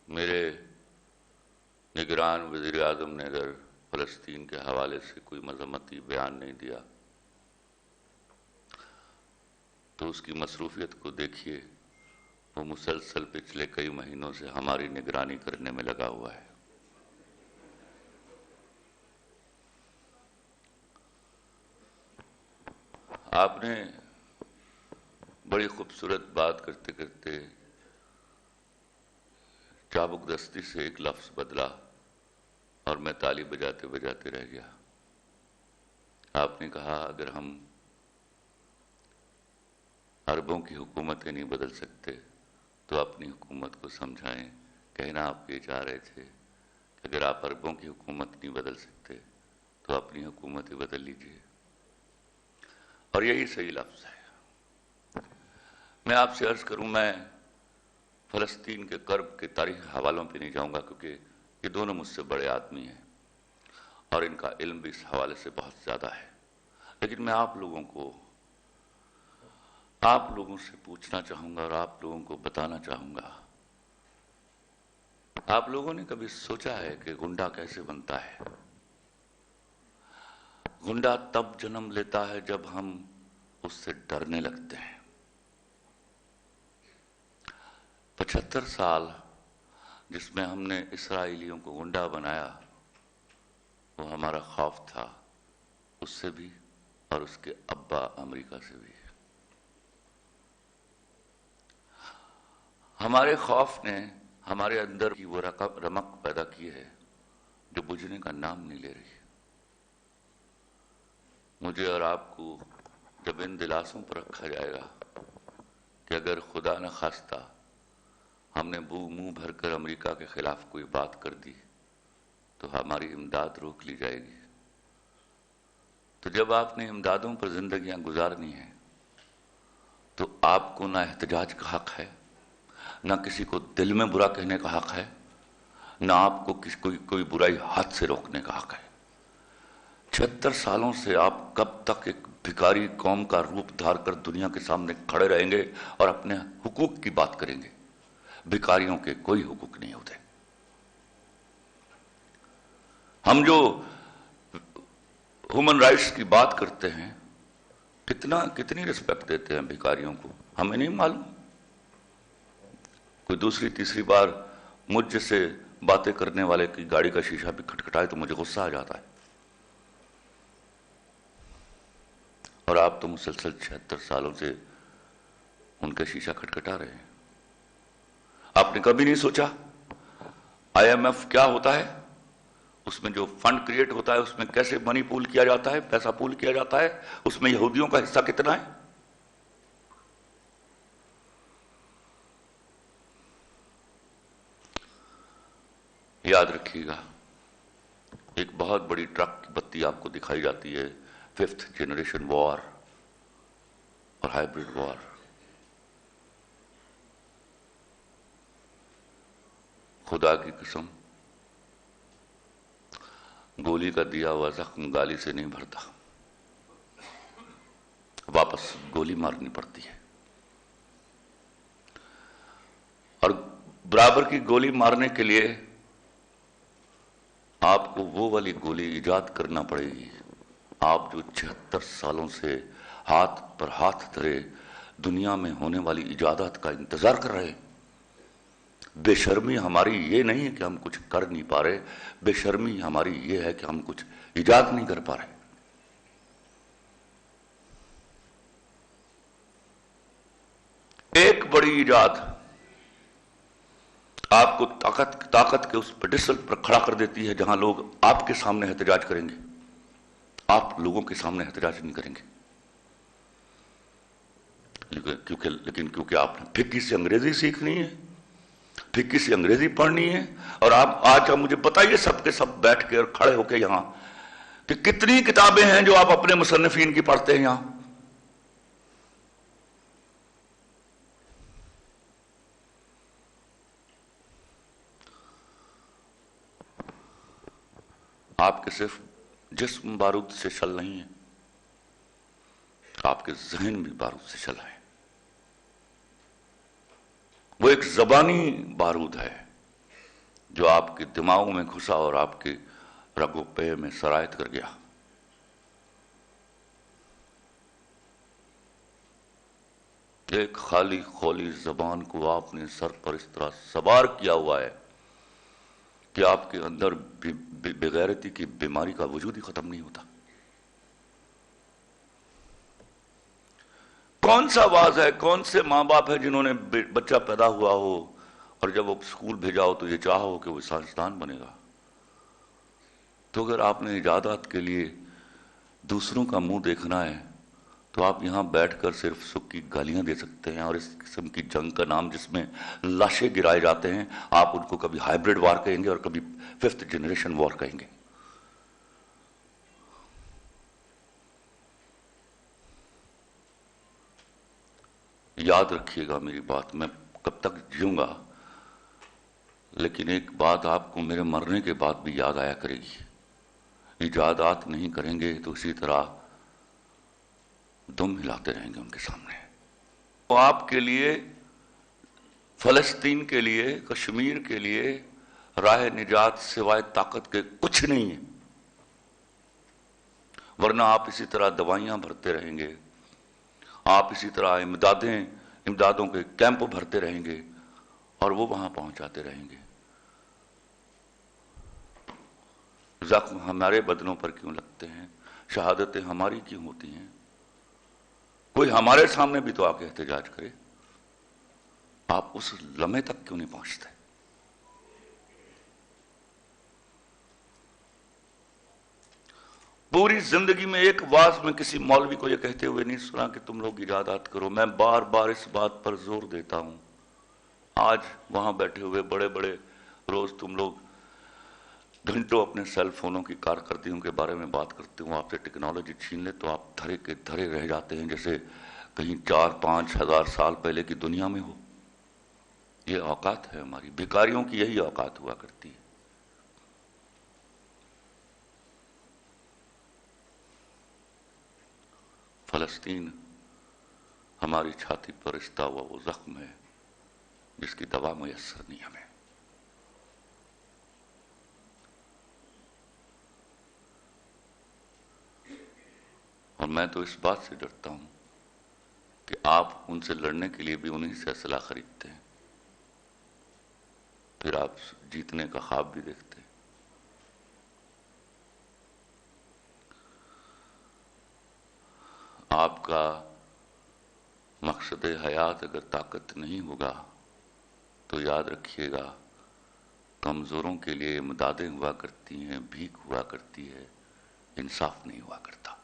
میرے نگران وزیر اعظم نے اگر فلسطین کے حوالے سے کوئی مذمتی بیان نہیں دیا تو اس کی مصروفیت کو دیکھیے، وہ مسلسل پچھلے کئی مہینوں سے ہماری نگرانی کرنے میں لگا ہوا ہے۔ آپ نے بڑی خوبصورت بات کرتے کرتے چابک دستی سے ایک لفظ بدلا اور میں تالی بجاتے بجاتے رہ گیا۔ آپ نے کہا اگر ہم عربوں کی حکومتیں نہیں بدل سکتے تو اپنی حکومت کو سمجھائیں۔ کہنا آپ یہ چاہ رہے تھے کہ اگر آپ عربوں کی حکومت نہیں بدل سکتے تو اپنی حکومت ہی بدل لیجیے، اور یہی صحیح لفظ ہے۔ میں آپ سے عرض کروں، میں فلسطین کے کرب کے تاریخی حوالوں پہ نہیں جاؤں گا کیونکہ یہ دونوں مجھ سے بڑے آدمی ہیں اور ان کا علم بھی اس حوالے سے بہت زیادہ ہے، لیکن میں آپ لوگوں سے پوچھنا چاہوں گا اور آپ لوگوں کو بتانا چاہوں گا، آپ لوگوں نے کبھی سوچا ہے کہ گنڈا کیسے بنتا ہے؟ گنڈا تب جنم لیتا ہے جب ہم اس سے ڈرنے لگتے ہیں۔ 75 سال جس میں ہم نے اسرائیلیوں کو گنڈا بنایا، وہ ہمارا خوف تھا، اس سے بھی اور اس کے ابا امریکہ سے بھی۔ ہمارے خوف نے ہمارے اندر کی وہ رمق پیدا کی ہے جو بجھنے کا نام نہیں لے رہی۔ مجھے اور آپ کو جب ان دلاسوں پر رکھا جائے گا کہ اگر خدا نہ خواستہ ہم نے منہ بھر کر امریکہ کے خلاف کوئی بات کر دی تو ہماری امداد روک لی جائے گی، تو جب آپ نے امدادوں پر زندگیاں گزارنی ہیں تو آپ کو نہ احتجاج کا حق ہے، نہ کسی کو دل میں برا کہنے کا حق ہے، نہ آپ کو کوئی برائی ہاتھ سے روکنے کا حق ہے۔ 76 سالوں سے آپ کب تک ایک بھکاری قوم کا روپ دھار کر دنیا کے سامنے کھڑے رہیں گے اور اپنے حقوق کی بات کریں گے؟ بھکاریوں کے کوئی حقوق نہیں ہوتے۔ ہم جو ہیومن رائٹس کی بات کرتے ہیں، کتنی رسپیکٹ دیتے ہیں بھکاریوں کو، ہمیں نہیں معلوم؟ کوئی دوسری تیسری بار مجھ جیسے باتیں کرنے والے کی گاڑی کا شیشہ بھی کھٹکھٹائے تو مجھے غصہ آ جاتا ہے، اور آپ تو مسلسل 76 سالوں سے ان کا شیشہ کھٹکھٹا رہے ہیں۔ آپ نے کبھی نہیں سوچا IMF کیا ہوتا ہے؟ اس میں جو فنڈ کریٹ ہوتا ہے اس میں کیسے منی پول کیا جاتا ہے، پیسہ پول کیا جاتا ہے، اس میں یہودیوں کا حصہ کتنا ہے؟ یاد رکھیے گا، ایک بہت بڑی ٹرک کی بتی آپ کو دکھائی جاتی ہے، 5th جنریشن وار اور ہائیبرڈ وار۔ خدا کی قسم، گولی کا دیا ہوا زخم گالی سے نہیں بھرتا، واپس گولی مارنی پڑتی ہے، اور برابر کی گولی مارنے کے لیے آپ کو وہ والی گولی ایجاد کرنا پڑے گی۔ آپ جو 76 سالوں سے ہاتھ پر ہاتھ دھرے دنیا میں ہونے والی ایجادات کا انتظار کر رہے ہیں۔ بے شرمی ہماری یہ نہیں ہے کہ ہم کچھ کر نہیں پا رہے، بے شرمی ہماری یہ ہے کہ ہم کچھ ایجاد نہیں کر پا رہے۔ ایک بڑی ایجاد آپ کو طاقت کے اس پیڈسٹل پر کھڑا کر دیتی ہے جہاں لوگ آپ کے سامنے احتجاج کریں گے، آپ لوگوں کے سامنے احتجاج نہیں کریں گے، لیکن کیونکہ آپ نے پھکی سے انگریزی سیکھنی ہے، پھکی سے انگریزی پڑھنی ہے، اور آپ آج مجھے بتائیے سب کے سب بیٹھ کے اور کھڑے ہو کے یہاں کہ کتنی کتابیں ہیں جو آپ اپنے مصنفین کی پڑھتے ہیں یہاں؟ آپ کے صرف جسم بارود سے شل نہیں ہے، آپ کے ذہن بھی بارود سے شل ہے۔ وہ ایک زبانی بارود ہے، جو آپ کے دماغوں میں گھسا اور آپ کے رگو پے میں سرایت کر گیا. ایک خالی خولی زبان کو آپ نے سر پر اس طرح سوار کیا ہوا ہے کہ آپ کے اندر بغیرتی کی بیماری کا وجود ہی ختم نہیں ہوتا. کون سا آواز ہے، کون سے ماں باپ ہے جنہوں نے بچہ پیدا ہوا ہو اور جب وہ اسکول بھیجا ہو تو یہ چاہا ہو کہ وہ سائنسدان بنے گا؟ تو اگر آپ نے ایجادات کے لیے دوسروں کا منہ دیکھنا ہے تو آپ یہاں بیٹھ کر صرف سکھ کی گالیاں دے سکتے ہیں، اور اس قسم کی جنگ کا نام جس میں لاشیں گرائے جاتے ہیں، آپ ان کو کبھی ہائیبرڈ وار کہیں گے اور کبھی 5th جنریشن وار کہیں گے. یاد رکھیے گا میری بات، میں کب تک جیوں گا لیکن ایک بات آپ کو میرے مرنے کے بعد بھی یاد آیا کرے گی. ایجادات نہیں کریں گے تو اسی طرح دم ہلاتے رہیں گے ان کے سامنے. تو آپ کے لیے، فلسطین کے لیے، کشمیر کے لیے راہ نجات سوائے طاقت کے کچھ نہیں ہے. ورنہ آپ اسی طرح دوائیاں بھرتے رہیں گے، آپ اسی طرح امدادوں کے کیمپ بھرتے رہیں گے اور وہ وہاں پہنچاتے رہیں گے. زخم ہمارے بدنوں پر کیوں لگتے ہیں؟ شہادتیں ہماری کیوں ہوتی ہیں؟ کوئی ہمارے سامنے بھی تو آ کے احتجاج کرے. آپ اس لمحے تک کیوں نہیں پہنچتے؟ پوری زندگی میں ایک واعظ میں کسی مولوی کو یہ کہتے ہوئے نہیں سنا کہ تم لوگ ایجادات کرو. میں بار بار اس بات پر زور دیتا ہوں. آج وہاں بیٹھے ہوئے بڑے بڑے، روز تم لوگ گھنٹوں اپنے سیل فونوں کی کارکردگیوں کے بارے میں بات کرتے ہو. آپ سے ٹیکنالوجی چھین لے تو آپ دھرے کے دھرے رہ جاتے ہیں جیسے کہیں 4-5 ہزار سال پہلے کی دنیا میں ہو. یہ اوقات ہے ہماری، بھکاریوں کی یہی اوقات ہوا کرتی ہے. فلسطین ہماری چھاتی پر رشتہ ہوا وہ زخم ہے جس کی دوا میسر نہیں ہمیں. اور میں تو اس بات سے ڈرتا ہوں کہ آپ ان سے لڑنے کے لیے بھی انہیں سے اسلحہ خریدتے ہیں، پھر آپ جیتنے کا خواب بھی دیکھتے ہیں. آپ کا مقصد حیات اگر طاقت نہیں ہوگا تو یاد رکھیے گا کمزوروں کے لیے امدادیں ہوا کرتی ہیں، بھیک ہوا کرتی ہے، انصاف نہیں ہوا کرتا.